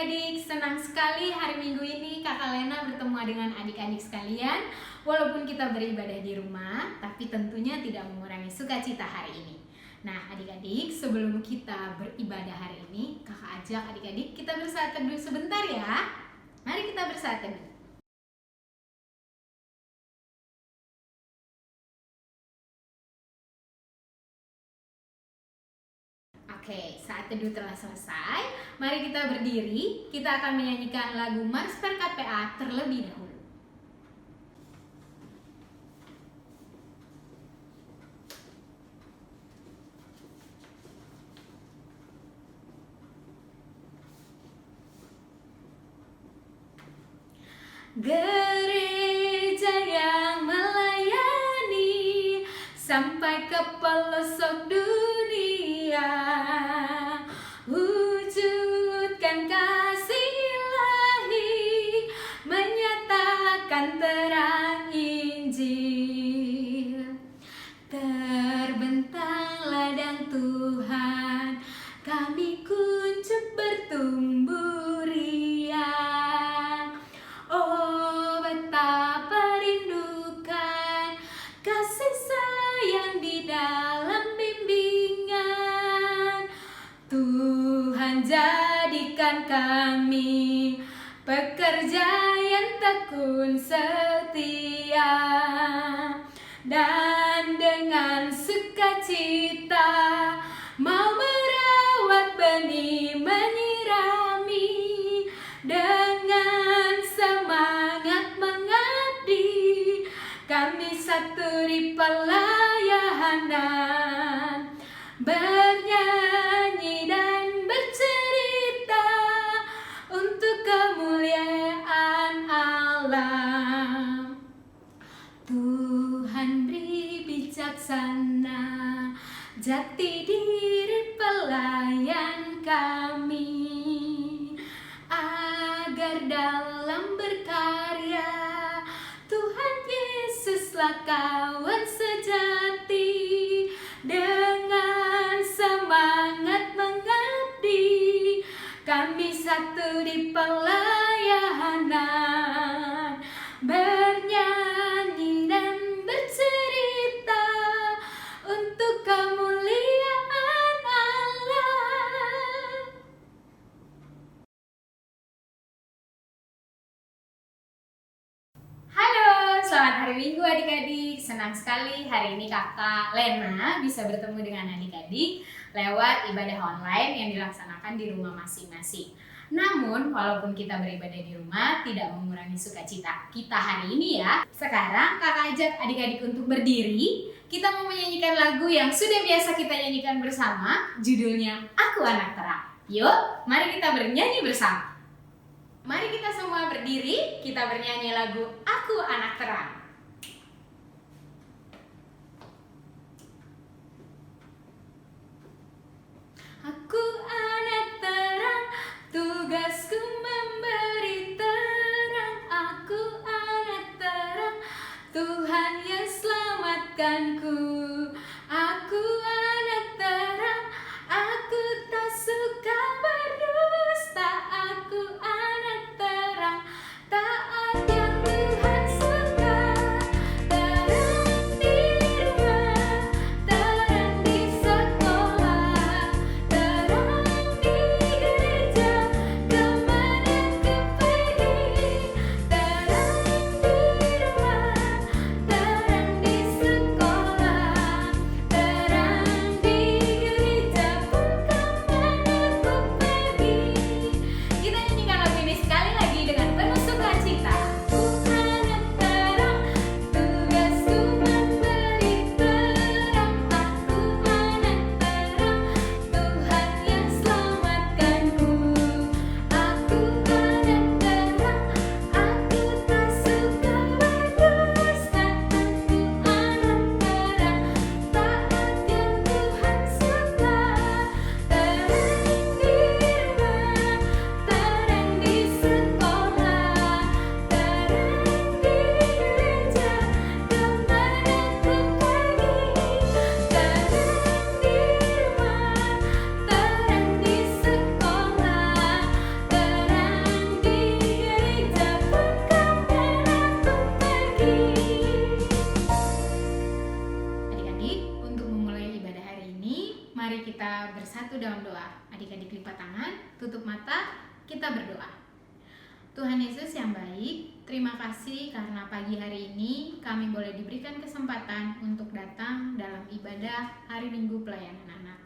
adik-adik, senang sekali hari Minggu ini Kakak Lena bertemu dengan adik-adik sekalian. Walaupun kita beribadah di rumah, tapi tentunya tidak mengurangi sukacita hari ini. Nah adik-adik, sebelum kita beribadah hari ini, Kakak ajak adik-adik kita bersaat teduh sebentar ya. Mari kita bersaat teduh. Oke, saat teduh telah selesai, mari kita berdiri. Kita akan menyanyikan lagu Mars per KPA terlebih dahulu. Gereja yang melayani sampai ke pelosok dunia, wujudkan kasih ilahi, menyatakan terang Injil. Terbentang ladang Tuhan, kami kuncup bertumbuh riang. Oh betapa rindukan kasih sayang di dalam bimbingan. Tuhan jadikan kami pekerja yang tekun setia, dan dengan sukacita mau merawat benih, menyirami, dengan semangat mengabdi. Kami satu di pelayanan, bernyanyi dan bercerita untuk kemuliaan Allah. Tuhan beri bijaksana jati diri pelayan kami, agar dalam berkarya Tuhan Yesuslah kawan sejati. Dengan semangat mengabdi, kami satu di pelayanan, bernyanyi dan bercerita untuk kemuliaan Allah. Halo, selamat hari Minggu adik-adik. Senang sekali hari ini Kakak Lena bisa bertemu dengan adik-adik lewat ibadah online yang dilaksanakan di rumah masing-masing. Namun, walaupun kita beribadah di rumah, tidak mengurangi sukacita kita hari ini ya. Sekarang Kakak ajak adik-adik untuk berdiri. Kita mau menyanyikan lagu yang sudah biasa kita nyanyikan bersama, judulnya Aku Anak Terang. Yuk, mari kita bernyanyi bersama. Mari kita semua berdiri, kita bernyanyi lagu Aku Anak Terang. Aku anak terang, tugasku memberi terang. Aku anak terang, Tuhan yang selamatkanku. Aku anak terang, aku tak suka berdusta. Aku anak terang, taat yang Tuhan suka. Terang di rumah, terang di sekolah, terang adik-adik lipat tangan, tutup mata, kita berdoa. Tuhan Yesus yang baik, terima kasih karena pagi hari ini kami boleh diberikan kesempatan untuk datang dalam ibadah hari Minggu Pelayanan Anak.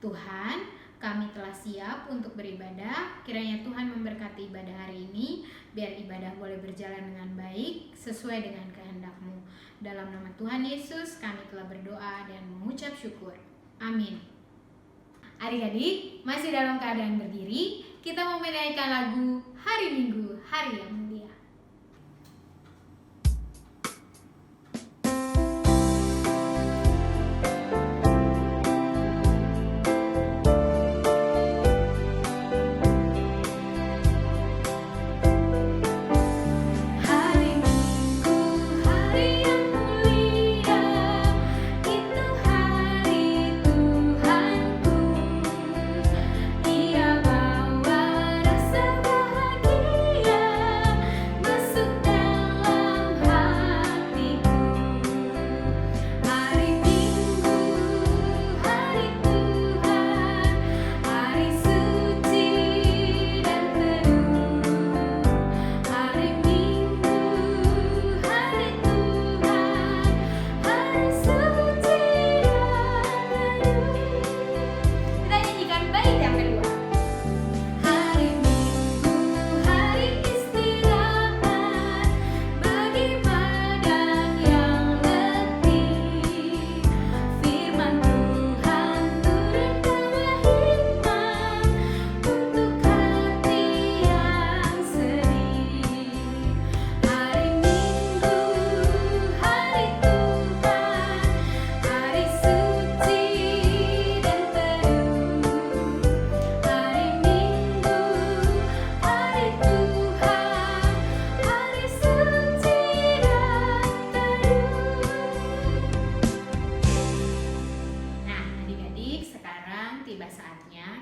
Tuhan, kami telah siap untuk beribadah. Kiranya Tuhan memberkati ibadah hari ini, biar ibadah boleh berjalan dengan baik sesuai dengan kehendak-Mu. Dalam nama Tuhan Yesus kami telah berdoa dan mengucap syukur. Amin. Adik-adik, masih dalam keadaan berdiri, kita mau menyanyikan lagu Hari Minggu, Hari yang Mulia.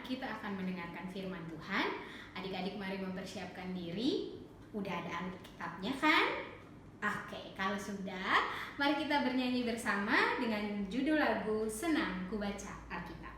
Kita akan mendengarkan firman Tuhan. Adik-adik mari mempersiapkan diri. Udah ada Alkitabnya kan? Oke, kalau sudah, mari kita bernyanyi bersama dengan judul lagu Senang Ku Baca Alkitab.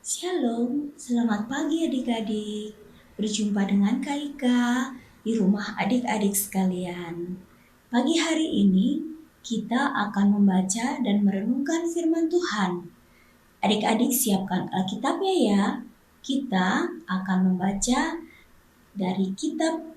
Shalom, selamat pagi adik-adik. Berjumpa dengan Kak Ika di rumah adik-adik sekalian. Pagi hari ini kita akan membaca dan merenungkan firman Tuhan. Adik-adik siapkan Alkitabnya ya. Kita akan membaca dari kitab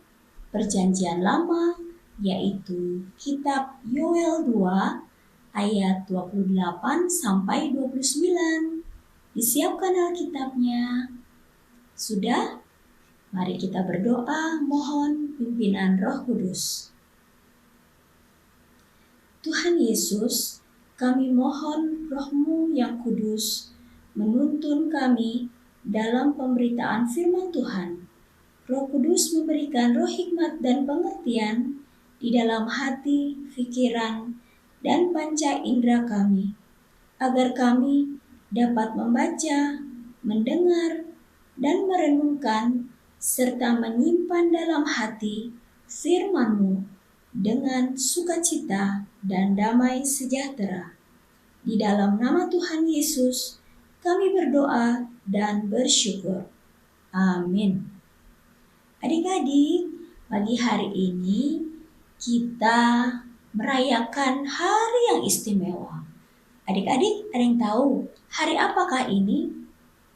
Perjanjian Lama, yaitu kitab Yoel 2 ayat 28 sampai 29. Disiapkan Alkitabnya. Sudah? Mari kita berdoa mohon pimpinan Roh Kudus. Tuhan Yesus, kami mohon Roh-Mu yang kudus menuntun kami dalam pemberitaan firman Tuhan. Roh Kudus memberikan roh hikmat dan pengertian di dalam hati, pikiran, dan panca indera kami, agar kami dapat membaca, mendengar, dan merenungkan, serta menyimpan dalam hati firman-Mu dengan sukacita dan damai sejahtera. Di dalam nama Tuhan Yesus, kami berdoa dan bersyukur. Amin. Adik-adik, pagi hari ini kita merayakan hari yang istimewa. Adik-adik, ada yang tahu hari apakah ini?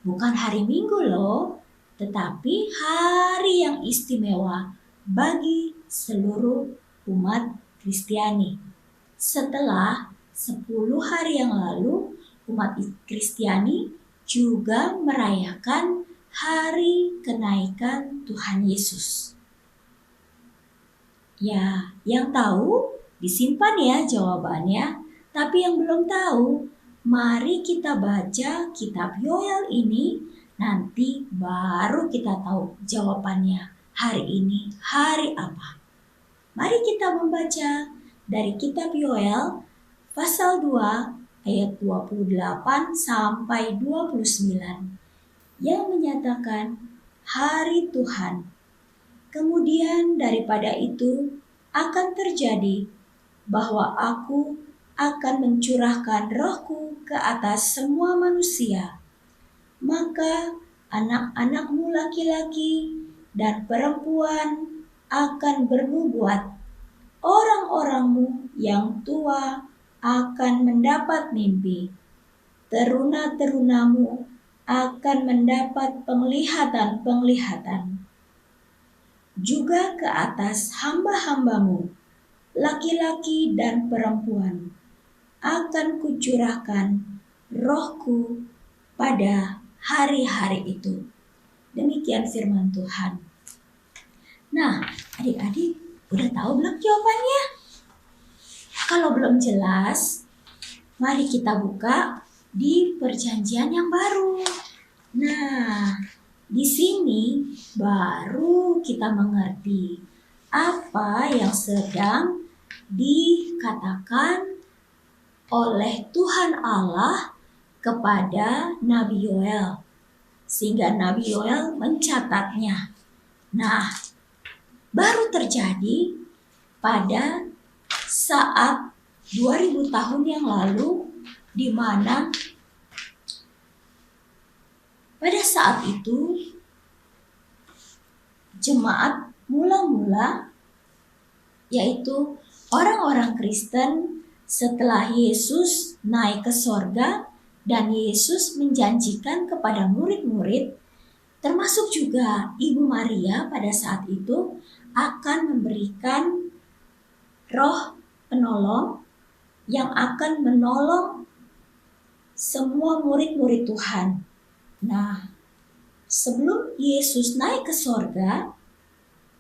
Bukan hari Minggu loh, tetapi hari yang istimewa bagi seluruh umat Kristiani. Setelah 10 hari yang lalu, umat Kristiani juga merayakan hari kenaikan Tuhan Yesus. Ya, yang tahu disimpan ya jawabannya. Tapi yang belum tahu, mari kita baca kitab Yoel ini, nanti baru kita tahu jawabannya. Hari ini hari apa? Mari kita membaca dari kitab Yoel pasal 2 ayat 28 sampai 29 yang menyatakan hari Tuhan. Kemudian daripada itu akan terjadi bahwa aku akan mencurahkan rohku ke atas semua manusia. Maka anak-anakmu laki-laki dan perempuan akan bernubuat. Orang-orangmu yang tua akan mendapat mimpi. Teruna-terunamu akan mendapat penglihatan-penglihatan. Juga ke atas hamba-hambamu, laki-laki dan perempuan, akan kucurahkan rohku pada hari-hari itu. Demikian firman Tuhan. Nah, adik-adik udah tahu belum jawabannya? Kalau belum jelas, mari kita buka di Perjanjian yang Baru. Nah, di sini baru kita mengerti apa yang sedang dikatakan oleh Tuhan Allah kepada Nabi Yoel, sehingga Nabi Yoel mencatatnya. Nah, baru terjadi pada saat 2000 tahun yang lalu, di mana pada saat itu jemaat mula-mula, yaitu orang-orang Kristen, setelah Yesus naik ke sorga dan Yesus menjanjikan kepada murid-murid, termasuk juga Ibu Maria pada saat itu, akan memberikan roh penolong yang akan menolong semua murid-murid Tuhan. Nah, sebelum Yesus naik ke sorga,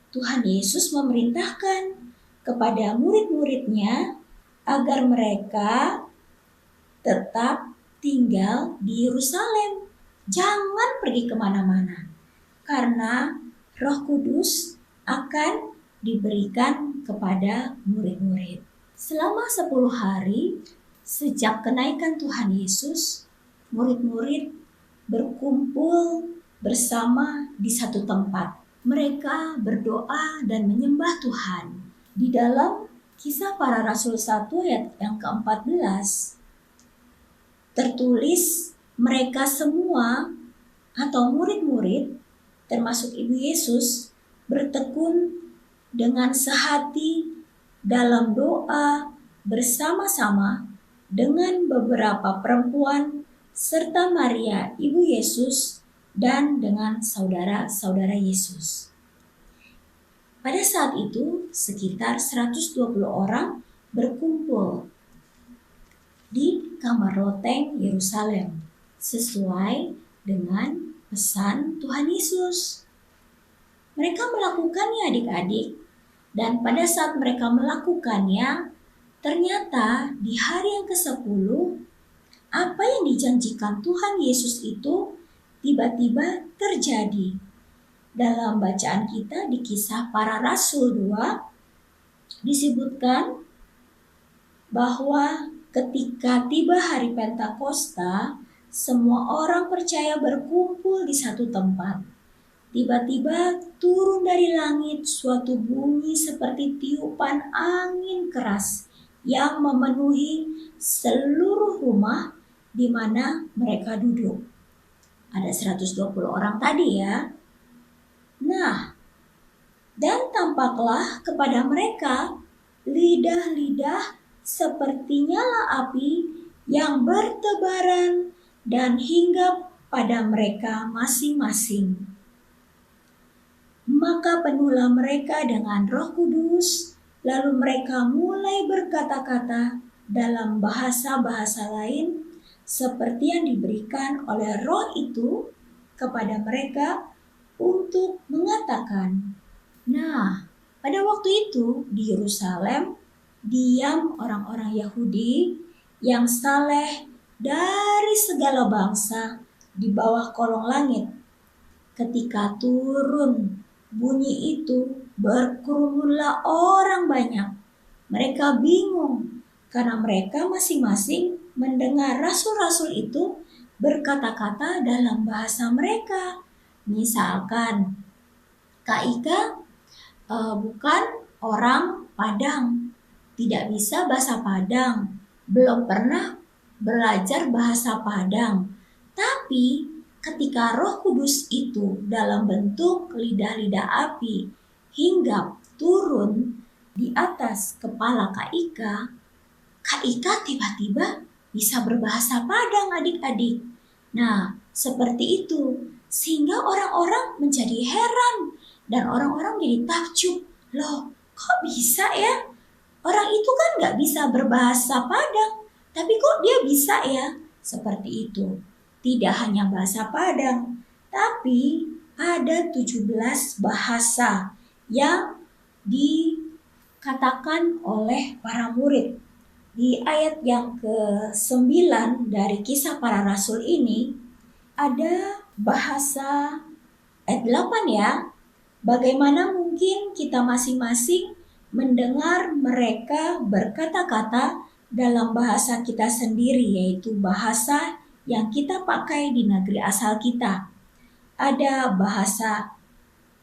Tuhan Yesus memerintahkan kepada murid-muridnya agar mereka tetap tinggal di Yerusalem. Jangan pergi kemana-mana, karena Roh Kudus akan diberikan kepada murid-murid. Selama 10 hari sejak kenaikan Tuhan Yesus, murid-murid berkumpul bersama di satu tempat. Mereka berdoa dan menyembah Tuhan. Di dalam Kisah Para Rasul 1 ayat yang ke-14 tertulis mereka semua atau murid-murid termasuk Ibu Yesus bertekun dengan sehati dalam doa bersama-sama dengan beberapa perempuan serta Maria Ibu Yesus dan dengan saudara-saudara Yesus. Pada saat itu sekitar 120 orang berkumpul di kamar loteng Yerusalem sesuai dengan pesan Tuhan Yesus. Mereka melakukannya adik-adik, dan pada saat mereka melakukannya, ternyata di hari yang ke-10 apa yang dijanjikan Tuhan Yesus itu tiba-tiba terjadi. Dalam bacaan kita di Kisah Para Rasul 2 disebutkan bahwa ketika tiba hari Pentakosta, semua orang percaya berkumpul di satu tempat. Tiba-tiba turun dari langit suatu bunyi seperti tiupan angin keras yang memenuhi seluruh rumah di mana mereka duduk. Ada 120 orang tadi ya. Nah, dan tampaklah kepada mereka lidah-lidah seperti nyala api yang bertebaran dan hinggap pada mereka masing-masing. Maka penuhlah mereka dengan Roh Kudus, lalu mereka mulai berkata-kata dalam bahasa-bahasa lain seperti yang diberikan oleh Roh itu kepada mereka untuk mengatakan. Nah, pada waktu itu di Yerusalem diam orang-orang Yahudi yang saleh dari segala bangsa di bawah kolong langit. Ketika turun bunyi itu, berkerumunlah orang banyak. Mereka bingung karena mereka masing-masing mendengar rasul-rasul itu berkata-kata dalam bahasa mereka. Misalkan, Kak Ika bukan orang Padang, tidak bisa bahasa Padang, belum pernah belajar bahasa Padang. Tapi ketika Roh Kudus itu dalam bentuk lidah-lidah api hinggap turun di atas kepala Kak Ika tiba-tiba bisa berbahasa Padang adik-adik. Nah, seperti itu. Sehingga orang-orang menjadi heran dan orang-orang jadi takjub. Loh, kok bisa ya? Orang itu kan gak bisa berbahasa Padang, tapi kok dia bisa ya? Seperti itu. Tidak hanya bahasa Padang, tapi ada 17 bahasa yang dikatakan oleh para murid. Di ayat yang ke-9 dari Kisah Para Rasul ini, ada bahasa ayat 8 ya. Bagaimana mungkin kita masing-masing mendengar mereka berkata-kata dalam bahasa kita sendiri, yaitu bahasa yang kita pakai di negeri asal kita. Ada bahasa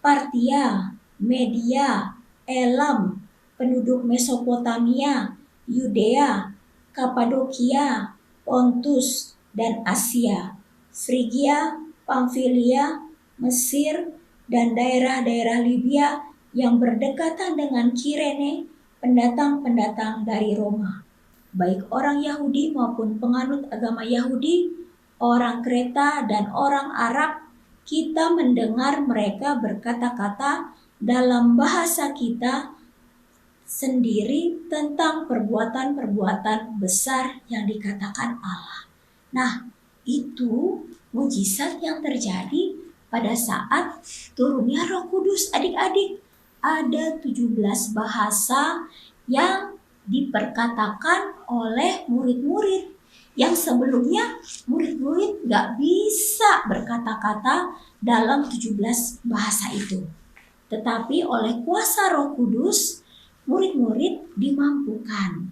Partia, Media, Elam, penduduk Mesopotamia, Yudea, Kapadokia, Pontus, dan Asia, Frigia, Pamfilia, Mesir, dan daerah-daerah Libya yang berdekatan dengan Kirene, pendatang-pendatang dari Roma. Baik orang Yahudi maupun penganut agama Yahudi, orang Kreta dan orang Arab, kita mendengar mereka berkata-kata dalam bahasa kita sendiri tentang perbuatan-perbuatan besar yang dikatakan Allah. Nah, itu mujizat yang terjadi pada saat turunnya Roh Kudus adik-adik. Ada 17 bahasa yang diperkatakan oleh murid-murid yang sebelumnya murid-murid gak bisa berkata-kata dalam 17 bahasa itu. Tetapi oleh kuasa Roh Kudus, murid-murid dimampukan.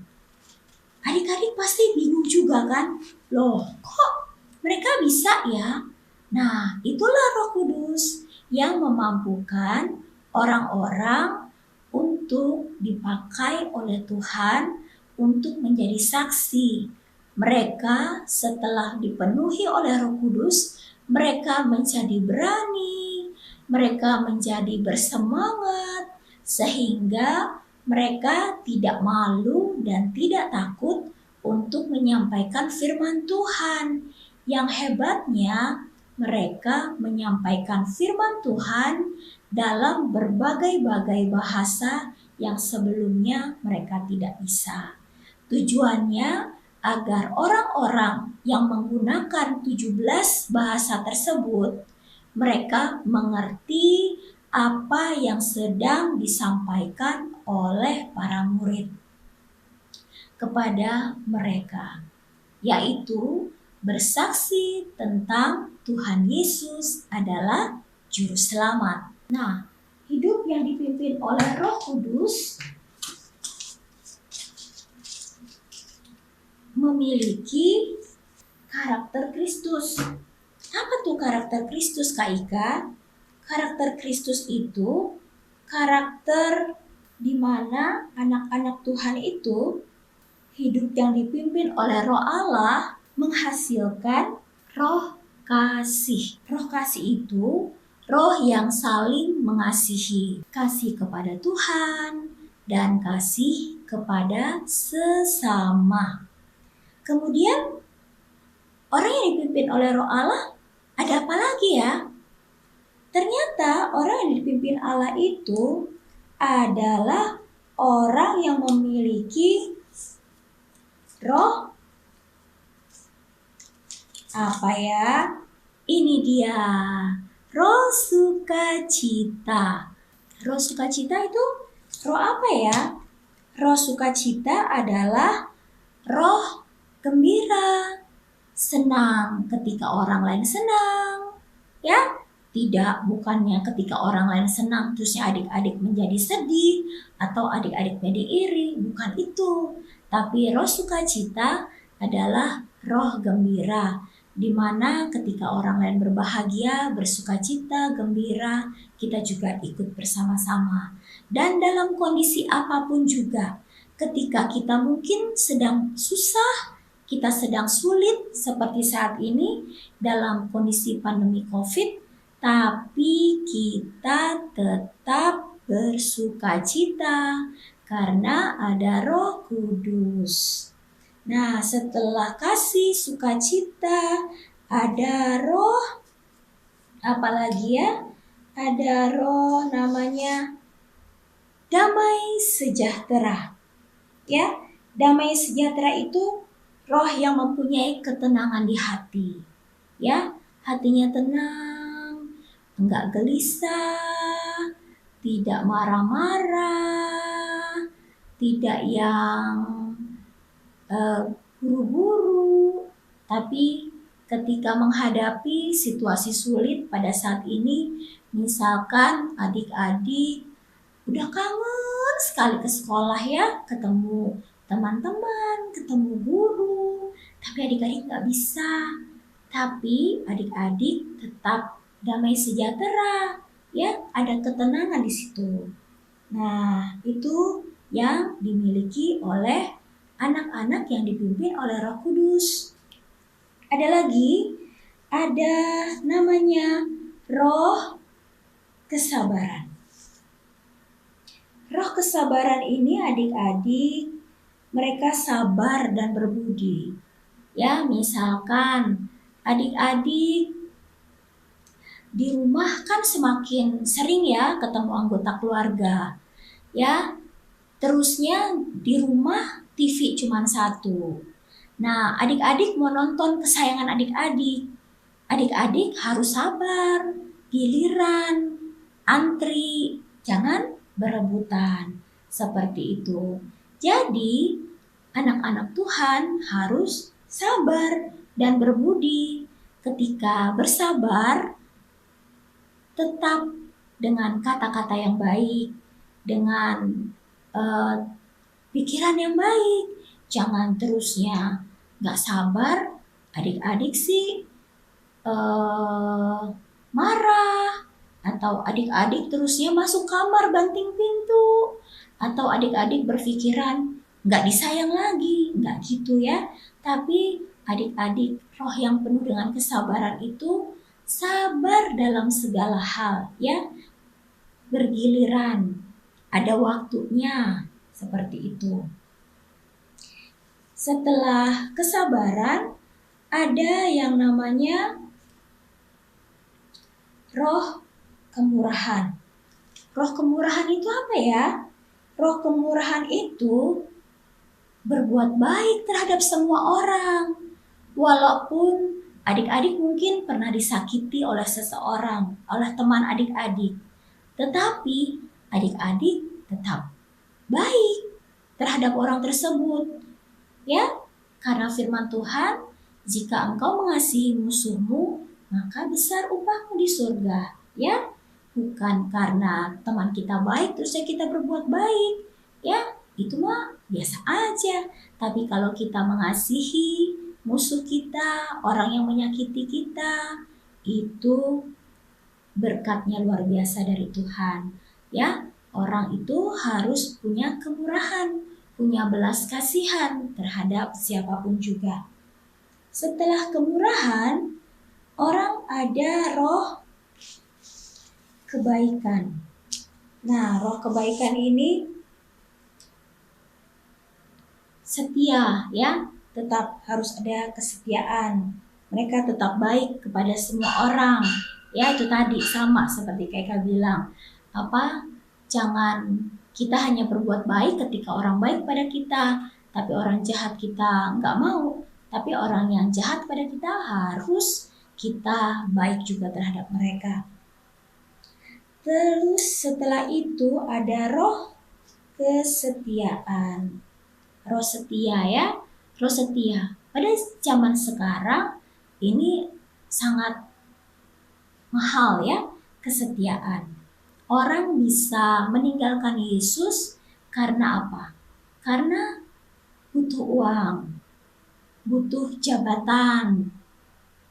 Adik-adik pasti bingung juga kan? Loh, kok mereka bisa ya? Nah, itulah Roh Kudus yang memampukan orang-orang untuk dipakai oleh Tuhan untuk menjadi saksi. Mereka setelah dipenuhi oleh Roh Kudus, mereka menjadi berani, mereka menjadi bersemangat, sehingga mereka tidak malu dan tidak takut untuk menyampaikan firman Tuhan. Yang hebatnya, mereka menyampaikan firman Tuhan dalam berbagai-bagai bahasa yang sebelumnya mereka tidak bisa. Tujuannya agar orang-orang yang menggunakan 17 bahasa tersebut, mereka mengerti apa yang sedang disampaikan oleh para murid kepada mereka, yaitu bersaksi tentang Tuhan Yesus adalah juru selamat. Nah, hidup yang dipimpin oleh Roh Kudus memiliki karakter Kristus. Apa tuh karakter Kristus, Kak Ika? Karakter Kristus itu karakter di mana anak-anak Tuhan itu hidup yang dipimpin oleh Roh Allah menghasilkan roh kasih. Roh kasih itu roh yang saling mengasihi. Kasih kepada Tuhan dan kasih kepada sesama. Kemudian orang yang dipimpin oleh Roh Allah ada apa lagi ya? Ternyata orang yang dipimpin Allah itu adalah orang yang memiliki roh Apa ya? Ini dia, roh sukacita. Roh sukacita itu roh apa ya? Roh sukacita adalah roh gembira, senang ketika orang lain senang, ya. Tidak, bukannya ketika orang lain senang terusnya adik-adik menjadi sedih atau adik-adik menjadi iri, bukan itu. Tapi roh sukacita adalah roh gembira, di mana ketika orang lain berbahagia, bersukacita, gembira, kita juga ikut bersama-sama. Dan dalam kondisi apapun juga, ketika kita mungkin sedang susah, kita sedang sulit seperti saat ini dalam kondisi pandemi COVID, tapi kita tetap bersukacita karena ada Roh Kudus. Nah, setelah kasih sukacita, ada roh apalagi ya? Ada roh namanya damai sejahtera. Ya, damai sejahtera itu roh yang mempunyai ketenangan di hati. Ya, hatinya tenang, enggak gelisah, tidak marah-marah, tidak yang buru-buru, tapi ketika menghadapi situasi sulit pada saat ini, misalkan adik-adik udah kangen sekali ke sekolah ya, ketemu teman-teman, ketemu guru, tapi adik-adik nggak bisa. Tapi adik-adik tetap damai sejahtera, ya, ada ketenangan di situ. Nah, itu yang dimiliki oleh anak-anak yang dipimpin oleh Roh Kudus. Ada lagi, ada namanya roh kesabaran. Roh kesabaran ini adik-adik, mereka sabar dan berbudi. Ya, misalkan adik-adik di rumah kan semakin sering ya ketemu anggota keluarga. Ya, terusnya di rumah TV cuma satu. Nah, adik-adik mau nonton kesayangan adik-adik. Adik-adik harus sabar, giliran, antri, jangan berebutan. Seperti itu. Jadi, anak-anak Tuhan harus sabar dan berbudi. Ketika bersabar, tetap dengan kata-kata yang baik, dengan pikiran yang baik. Jangan terusnya gak sabar, adik-adik sih marah, atau adik-adik terusnya masuk kamar banting pintu, atau adik-adik berpikiran gak disayang lagi, gak gitu ya. Tapi adik-adik roh yang penuh dengan kesabaran itu sabar dalam segala hal ya, bergiliran, ada waktunya, seperti itu. Setelah kesabaran, ada yang namanya roh kemurahan. Roh kemurahan itu apa ya? Roh kemurahan itu berbuat baik terhadap semua orang. Walaupun adik-adik mungkin pernah disakiti oleh seseorang, oleh teman adik-adik. Tetapi adik-adik tetap baik terhadap orang tersebut. Ya, karena firman Tuhan, jika engkau mengasihi musuhmu, maka besar upahmu di surga. Ya, bukan karena teman kita baik terusnya kita berbuat baik. Ya, itu mah biasa aja. Tapi kalau kita mengasihi musuh kita, orang yang menyakiti kita, itu berkatnya luar biasa dari Tuhan. Ya, orang itu harus punya kemurahan, punya belas kasihan terhadap siapapun juga. Setelah kemurahan, orang ada roh kebaikan. Nah, roh kebaikan ini setia ya, tetap harus ada kesetiaan. Mereka tetap baik kepada semua orang. Ya, itu tadi sama seperti Kak bilang. Jangan kita hanya berbuat baik ketika orang baik pada kita, tapi orang jahat kita nggak mau. Tapi orang yang jahat pada kita harus kita baik juga terhadap mereka. Terus setelah itu ada roh kesetiaan. Roh setia ya, roh setia. Pada zaman sekarang ini sangat mahal ya kesetiaan. Orang bisa meninggalkan Yesus karena apa? Karena butuh uang, butuh jabatan,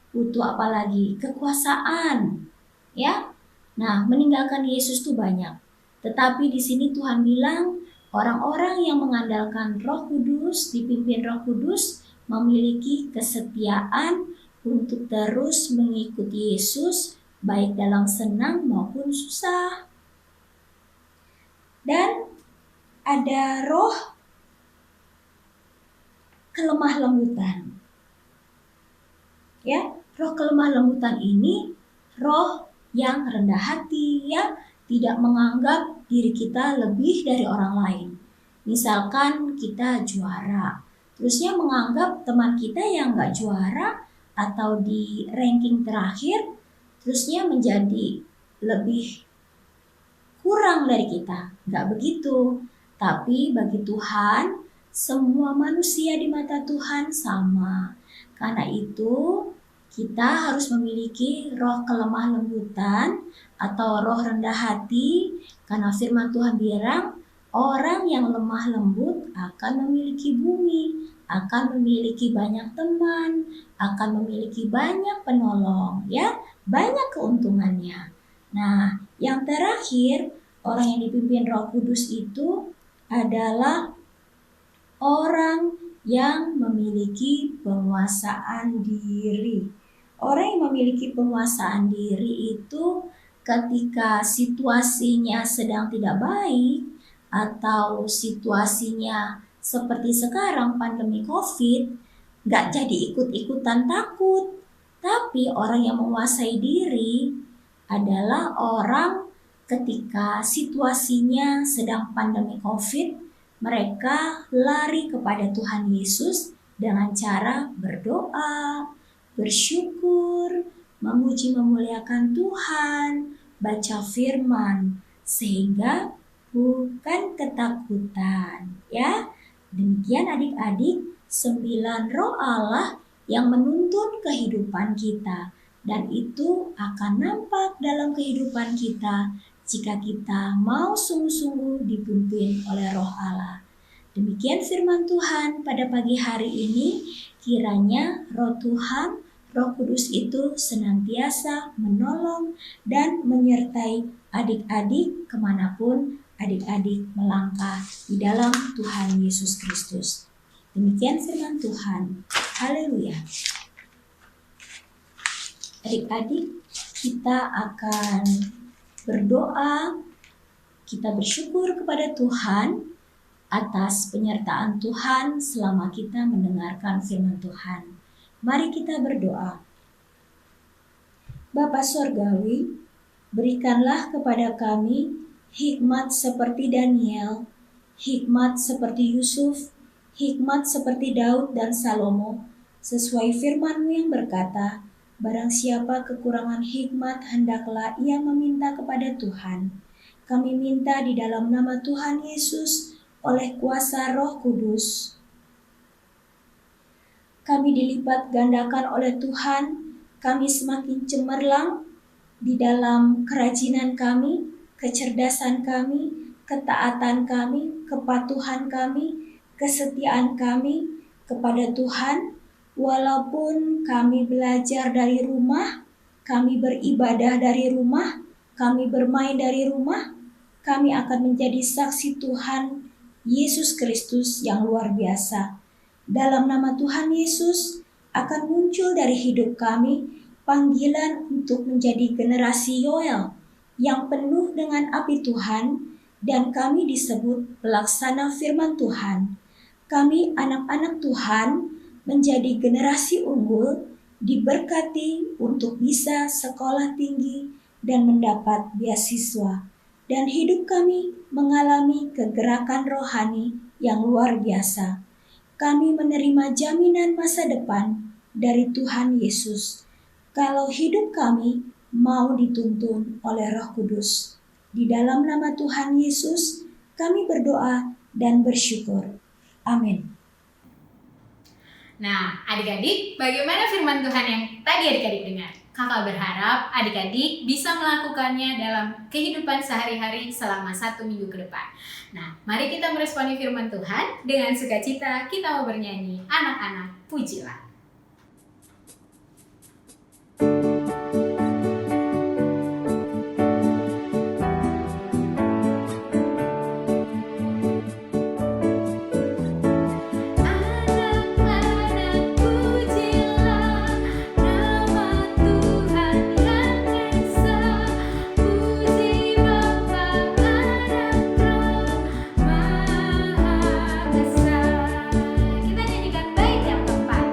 butuh apalagi kekuasaan, ya. Nah, meninggalkan Yesus tuh banyak. Tetapi di sini Tuhan bilang orang-orang yang mengandalkan Roh Kudus, dipimpin Roh Kudus, memiliki kesetiaan untuk terus mengikuti Yesus, baik dalam senang maupun susah. Dan ada roh kelemah lembutan. Ya, roh kelemah lembutan ini roh yang rendah hati, ya, tidak menganggap diri kita lebih dari orang lain. Misalkan kita juara, terusnya menganggap teman kita yang gak juara atau di ranking terakhir, terusnya menjadi lebih kurang dari kita. Gak begitu. Tapi bagi Tuhan, semua manusia di mata Tuhan sama. Karena itu kita harus memiliki roh kelemah lembutan atau roh rendah hati. Karena firman Tuhan bilang, orang yang lemah lembut akan memiliki bumi, akan memiliki banyak teman, akan memiliki banyak penolong, ya, banyak keuntungannya. Nah, yang terakhir, orang yang dipimpin Roh Kudus itu adalah orang yang memiliki penguasaan diri. Orang yang memiliki penguasaan diri itu ketika situasinya sedang tidak baik atau situasinya seperti sekarang pandemi COVID, gak jadi ikut-ikutan takut. Tapi orang yang menguasai diri adalah orang ketika situasinya sedang pandemi COVID, mereka lari kepada Tuhan Yesus dengan cara berdoa, bersyukur, memuji memuliakan Tuhan, baca firman, sehingga bukan ketakutan. Ya, demikian adik-adik, 9 roh Allah yang menuntun kehidupan kita. Dan itu akan nampak dalam kehidupan kita jika kita mau sungguh-sungguh dipimpin oleh Roh Allah. Demikian firman Tuhan pada pagi hari ini. Kiranya Roh Tuhan, Roh Kudus itu senantiasa menolong dan menyertai adik-adik kemanapun adik-adik melangkah di dalam Tuhan Yesus Kristus. Demikian firman Tuhan. Haleluya. Adik-adik, kita akan berdoa, kita bersyukur kepada Tuhan atas penyertaan Tuhan selama kita mendengarkan firman Tuhan. Mari kita berdoa. Bapa Sorgawi, berikanlah kepada kami hikmat seperti Daniel, hikmat seperti Yusuf, hikmat seperti Daud dan Salomo, sesuai firman-Mu yang berkata, barang siapa kekurangan hikmat, hendaklah ia meminta kepada Tuhan. Kami minta di dalam nama Tuhan Yesus, oleh kuasa Roh Kudus. Kami dilipat gandakan oleh Tuhan, kami semakin cemerlang di dalam kerajinan kami, kecerdasan kami, ketaatan kami, kepatuhan kami, kesetiaan kami kepada Tuhan. Walaupun kami belajar dari rumah, kami beribadah dari rumah, kami bermain dari rumah, kami akan menjadi saksi Tuhan Yesus Kristus yang luar biasa. Dalam nama Tuhan Yesus akan muncul dari hidup kami panggilan untuk menjadi generasi Yoel yang penuh dengan api Tuhan, dan kami disebut pelaksana firman Tuhan. Kami anak-anak Tuhan menjadi generasi unggul, diberkati untuk bisa sekolah tinggi dan mendapat beasiswa. Dan hidup kami mengalami kegerakan rohani yang luar biasa. kami menerima jaminan masa depan dari Tuhan Yesus. Kalau hidup kami mau dituntun oleh Roh Kudus. Di dalam nama Tuhan Yesus, kami berdoa dan bersyukur. Amin. Nah, adik-adik, bagaimana firman Tuhan yang tadi adik-adik dengar? Kakak berharap adik-adik bisa melakukannya dalam kehidupan sehari-hari selama 1 minggu ke depan. Nah, mari kita meresponi firman Tuhan. Dengan sukacita kita mau bernyanyi Anak-anak Pujilah. Kita nyanyikan bait yang keempat.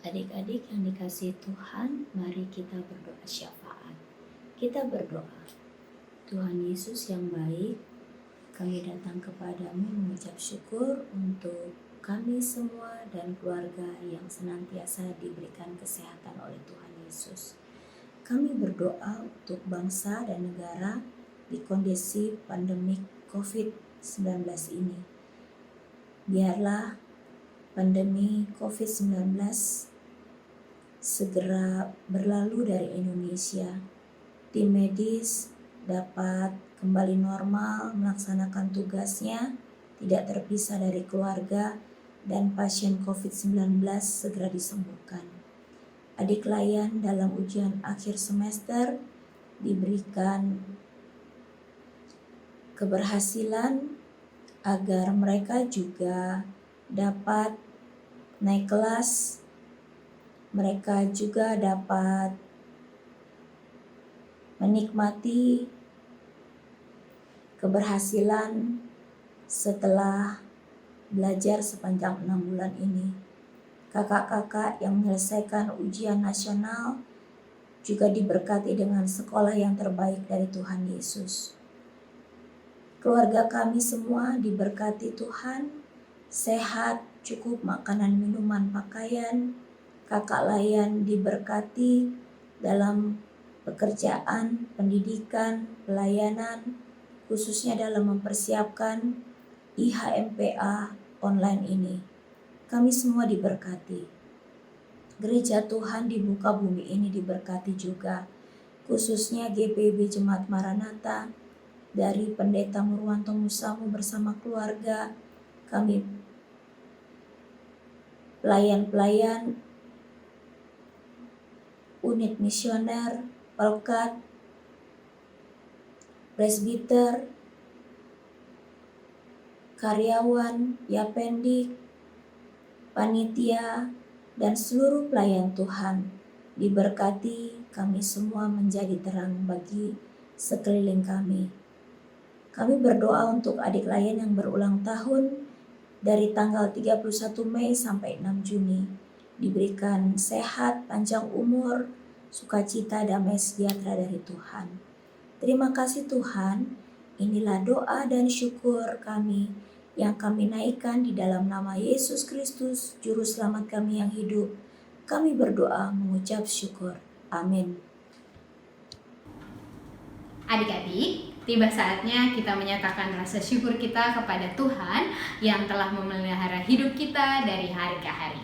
Adik-adik yang dikasihi Tuhan, mari kita berdoa syafaat. Kita berdoa, Tuhan Yesus yang baik, kami datang kepadamu mengucap syukur untuk kami semua dan keluarga yang senantiasa diberikan kesehatan oleh Tuhan Yesus. kami berdoa untuk bangsa dan negara di kondisi pandemik COVID-19 ini. Biarlah pandemi COVID-19 segera berlalu dari Indonesia. Tim medis dapat kembali normal melaksanakan tugasnya, tidak terpisah dari keluarga, dan pasien COVID-19 segera disembuhkan. Adik layan dalam ujian akhir semester diberikan keberhasilan agar mereka juga dapat naik kelas, mereka juga dapat menikmati keberhasilan setelah belajar sepanjang 6 bulan ini. Kakak-kakak yang menyelesaikan ujian nasional juga diberkati dengan sekolah yang terbaik dari Tuhan Yesus. Keluarga kami semua diberkati Tuhan, sehat, cukup makanan, minuman, pakaian. Kakak layan diberkati dalam pekerjaan, pendidikan, pelayanan, khususnya dalam mempersiapkan IHMPA online ini. Kami semua diberkati. Gereja Tuhan di muka bumi ini diberkati juga, khususnya GPIB Jemaat Maranatha dari Pendeta Murwanto Musamu bersama keluarga, kami pelayan-pelayan unit misioner, pelkat, presbiter, karyawan, yapendik, panitia, dan seluruh pelayan Tuhan diberkati. Kami semua menjadi terang bagi sekeliling kami. Kami berdoa untuk adik layan yang berulang tahun dari tanggal 31 Mei sampai 6 Juni. Diberikan sehat, panjang umur, sukacita, damai sejahtera dari Tuhan. Terima kasih Tuhan, inilah doa dan syukur kami yang kami naikkan di dalam nama Yesus Kristus, Juru Selamat kami yang hidup. Kami berdoa mengucap syukur. Amin. Adik-adik, tiba saatnya kita menyatakan rasa syukur kita kepada Tuhan yang telah memelihara hidup kita dari hari ke hari.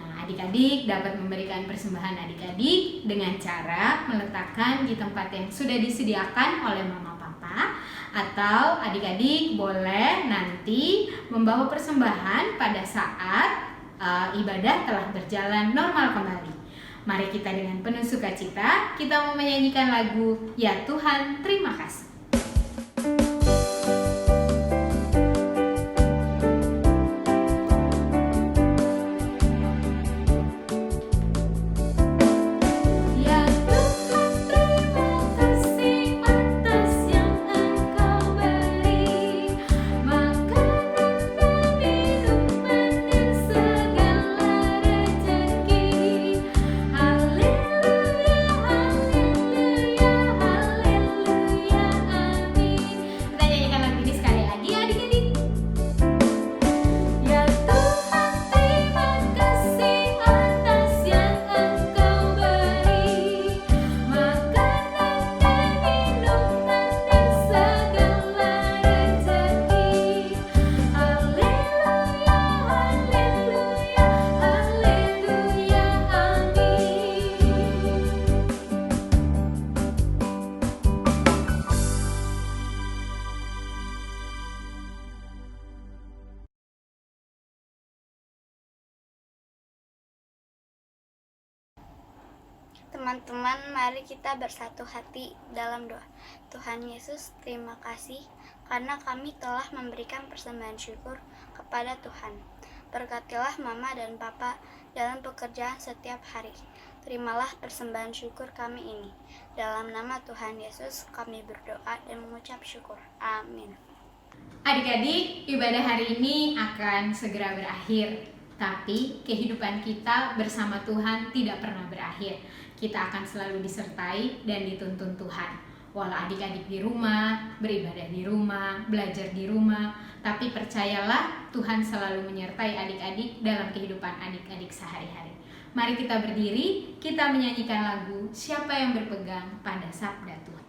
Nah, adik-adik dapat memberikan persembahan adik-adik dengan cara meletakkan di tempat yang sudah disediakan oleh mama papa, atau adik-adik boleh nanti membawa persembahan pada saat ibadah telah berjalan normal kembali. Mari kita dengan penuh sukacita, kita mau menyanyikan lagu Ya Tuhan Terima Kasih. Teman-teman, mari kita bersatu hati dalam doa. Tuhan Yesus, terima kasih karena kami telah memberikan persembahan syukur kepada Tuhan. Berkatilah Mama dan Papa dalam pekerjaan setiap hari. Terimalah persembahan syukur kami ini. Dalam nama Tuhan Yesus kami berdoa dan mengucap syukur. Amin. Adik-adik, ibadah hari ini akan segera berakhir. Tapi kehidupan kita bersama Tuhan tidak pernah berakhir. Kita akan selalu disertai dan dituntun Tuhan. Walau adik-adik di rumah, beribadah di rumah, belajar di rumah, tapi percayalah Tuhan selalu menyertai adik-adik dalam kehidupan adik-adik sehari-hari. Mari kita berdiri, kita menyanyikan lagu Siapa yang berpegang pada sabda Tuhan.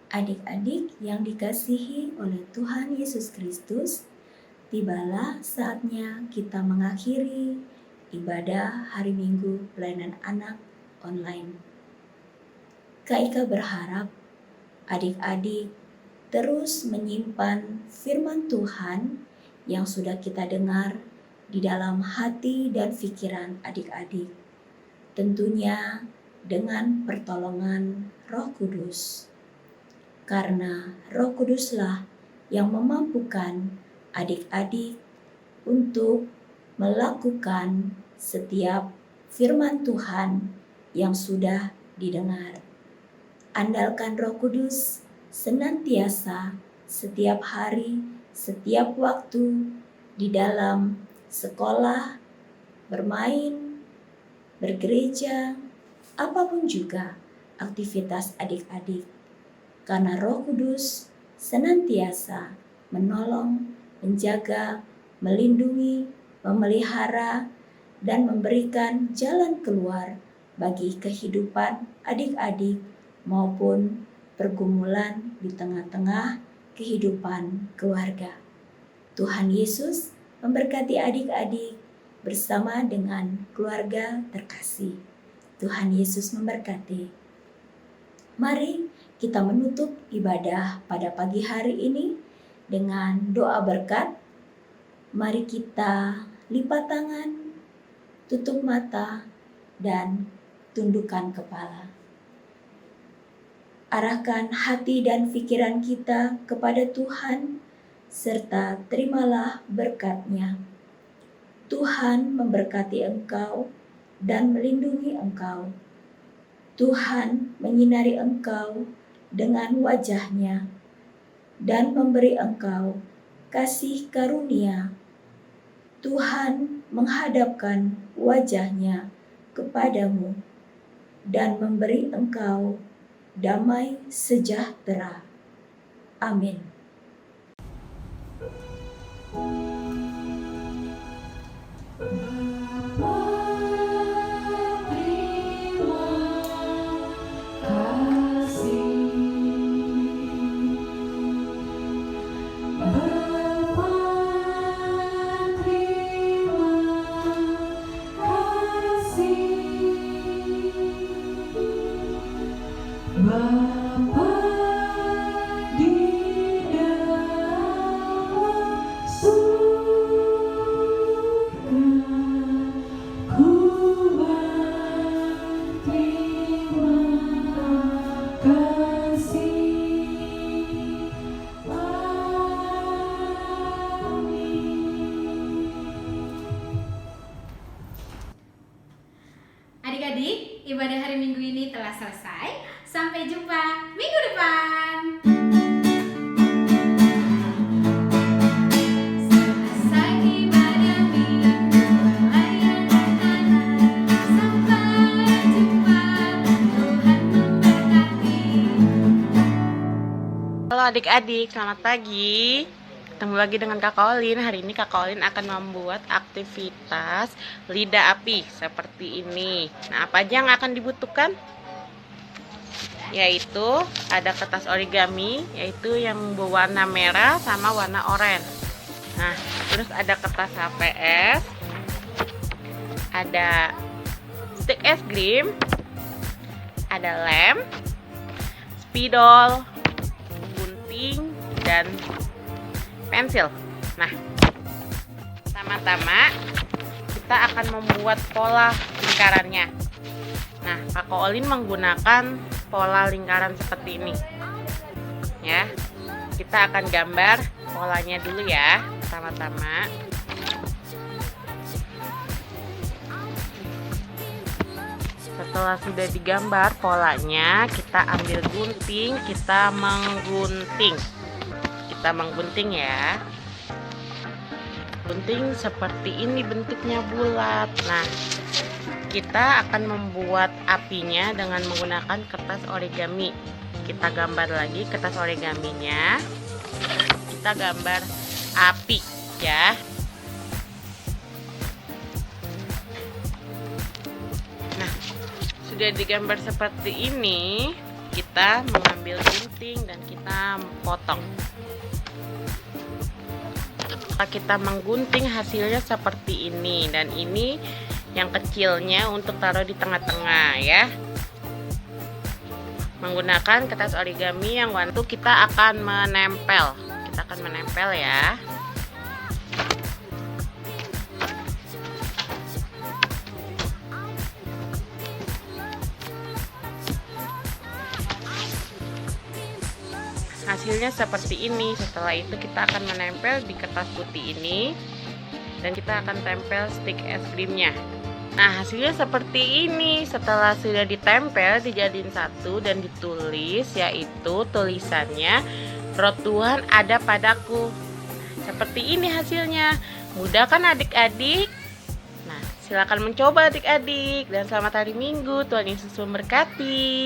Adik-adik yang dikasihi oleh Tuhan Yesus Kristus, tibalah saatnya kita mengakhiri ibadah hari Minggu pelayanan anak online. KIK berharap adik-adik terus menyimpan firman Tuhan yang sudah kita dengar di dalam hati dan pikiran adik-adik. Tentunya dengan pertolongan Roh Kudus. Karena Roh Kuduslah yang memampukan adik-adik untuk melakukan setiap firman Tuhan yang sudah didengar. Andalkan Roh Kudus senantiasa setiap hari, setiap waktu di dalam sekolah, bermain, bergereja, apapun juga aktivitas adik-adik. Karena Roh Kudus senantiasa menolong, menjaga, melindungi, memelihara, dan memberikan jalan keluar bagi kehidupan adik-adik maupun pergumulan di tengah-tengah kehidupan keluarga. Tuhan Yesus memberkati adik-adik bersama dengan keluarga terkasih. Tuhan Yesus memberkati. Mari kita menutup ibadah pada pagi hari ini dengan doa berkat. Mari kita lipat tangan, tutup mata, dan tundukkan kepala. Arahkan hati dan pikiran kita kepada Tuhan, serta terimalah berkat-Nya. Tuhan memberkati engkau dan melindungi engkau. Tuhan menyinari engkau dengan wajah-Nya dan memberi engkau kasih karunia. Tuhan menghadapkan wajah-Nya kepadamu dan memberi engkau damai sejahtera. Amin. Adik-adik, ibadah hari Minggu ini telah selesai. Sampai jumpa minggu depan. Selesai ibadah Minggu pelayanan anak. Sampai jumpa, Tuhan memberkati. Halo adik-adik, selamat pagi. Ketemu lagi dengan Kak Olin. Hari ini Kak Olin akan membuat aktivitas lidah api seperti ini. Nah, apa aja yang akan dibutuhkan? Yaitu ada kertas origami, yaitu yang berwarna merah sama warna oranye. Nah, terus ada kertas HPS, ada stick es krim, ada lem, spidol, gunting, dan pensil. Nah, pertama-tama kita akan membuat pola lingkarannya. Nah, Kakak Olin menggunakan pola lingkaran seperti ini. Ya, kita akan gambar polanya dulu ya. Pertama-tama, setelah sudah digambar polanya, kita ambil gunting, kita menggunting ya. Gunting seperti ini, bentuknya bulat. Nah, kita akan membuat apinya dengan menggunakan kertas origami. Kita gambar lagi kertas origaminya. Kita gambar api ya. Nah, sudah digambar seperti ini, kita mengambil gunting dan kita potong. Kita menggunting hasilnya seperti ini, dan ini yang kecilnya untuk taruh di tengah-tengah ya. Menggunakan kertas origami yang warna itu kita akan menempel. Kita akan menempel ya. Hasilnya seperti ini. Setelah itu kita akan menempel di kertas putih ini, dan kita akan tempel stick es krimnya. Nah, hasilnya seperti ini. Setelah sudah ditempel, dijadiin satu dan ditulis, yaitu tulisannya, "Roh Tuhan ada padaku." Seperti ini hasilnya. Mudah kan adik-adik? Nah, silakan mencoba adik-adik, dan selamat hari Minggu. Tuhan Yesus memberkati.